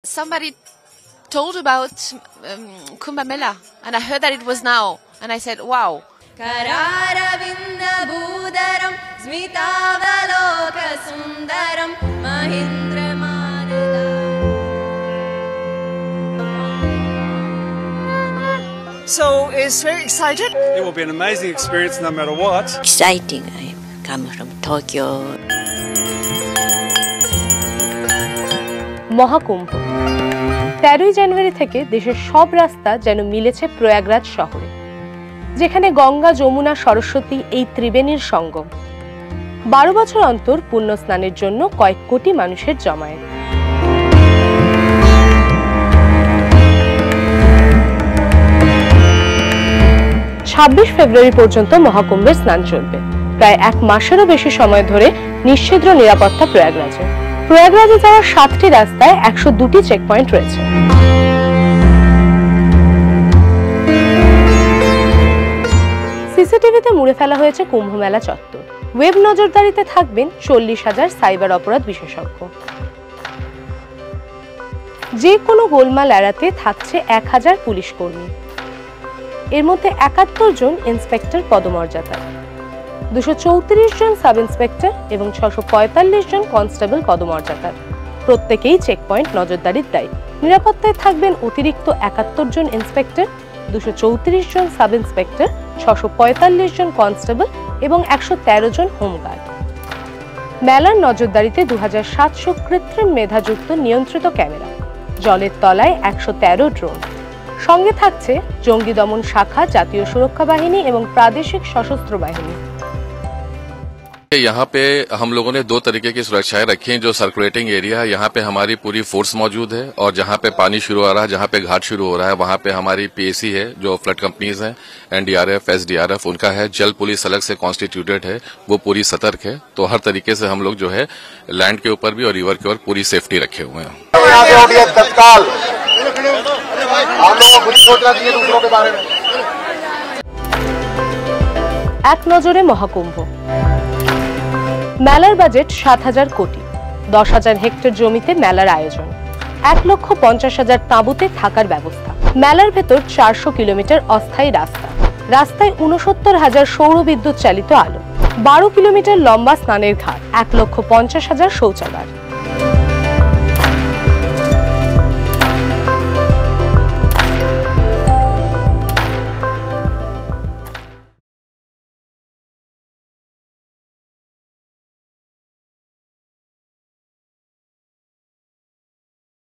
Somebody told about Kumbh Mela, and I heard that it was now, and I said, wow. So it's very excited. It will be an amazing experience no matter what. Exciting. I come from Tokyo. Maha Kumbh 13 জানুয়ারি থেকে দেশের সব রাস্তা যেন মিলেছে প্রয়াগরাজ শহরে, যেখানে গঙ্গা, যমুনা, সরস্বতী এই ত্রিবেণীর সঙ্গম। 12 বছর অন্তর পুণ্য স্নানের জন্য কয়েক কোটি মানুষের জমায়েত। ফেব্রুয়ারি পর্যন্ত মহাকুম্ভের স্নান চলবে। প্রায় 1 মাসেরও বেশি সময় ধরে নিশ্চিদ্র নিরাপত্তা প্রয়াগরাজে। প্রয়াগরাজে যাওয়ার 7টি রাস্তায় 102টি চেকপয়েন্ট রয়েছে। সিসিটিভিতে মুড়ে ফেলা হয়েছে কুম্ভ মেলা চত্বর। ওয়েব নজরদারিতে থাকবেন 40,000 সাইবার অপরাধ বিশেষজ্ঞ। যে কোনো গোলমাল এড়াতে থাকছে 1000 পুলিশ কর্মী। এর মধ্যে 71 জন ইন্সপেক্টর পদমর্যাদার, 234 জন সাব ইন্সপেক্টর এবং 645 জন কনস্টেবল পদমর্যাদার। প্রত্যেকেই চেকপয়েন্ট নজরদারির দায়ী। নিরাপত্তায় থাকবেন অতিরিক্ত 71 জন ইন্সপেক্টর, 234 জন সাব ইন্সপেক্টর, 645 জন কনস্টেবল এবং 113 জন হোমগার্ড। মেলার নজরদারিতে 2700 কৃত্রিম মেধাযুক্ত নিয়ন্ত্রিত ক্যামেরা, জলের তলায় 113 ড্রোন। সঙ্গে থাকছে জঙ্গি দমন শাখা, জাতীয় সুরক্ষা বাহিনী এবং প্রাদেশিক সশস্ত্র বাহিনী। यहाँ पे हम लोगों ने 2 तरीके की सुरक्षाएं रखी हैं। जो सर्कुलेटिंग एरिया है यहाँ पे हमारी पूरी फोर्स मौजूद है, और जहाँ पे पानी शुरू हो रहा है, जहाँ पे घाट शुरू हो रहा है, वहाँ पे हमारी पीएसी है, जो फ्लड कंपनीज हैं, एनडीआरएफ, एसडीआरएफ उनका है। जल पुलिस अलग से कॉन्स्टिट्यूटेड है, वो पूरी सतर्क है। तो हर तरीके से हम लोग जो है लैंड के ऊपर भी और रिवर के ऊपर पूरी सेफ्टी रखे हुए हैं। এক নজরে মহাকুম্ভ। মেলার বাজেট 7,000 কোটি। 10,000 হেক্টর জমিতে মেলার আয়োজন। 1,50,000 তাঁবুতে থাকার ব্যবস্থা। মেলার ভেতর 400 কিলোমিটার অস্থায়ী রাস্তা। রাস্তায় 69,000 সৌর বিদ্যুৎ চালিত আলো। 12 কিলোমিটার লম্বা স্নানের ঘাট। 1,50,000 শৌচাগার।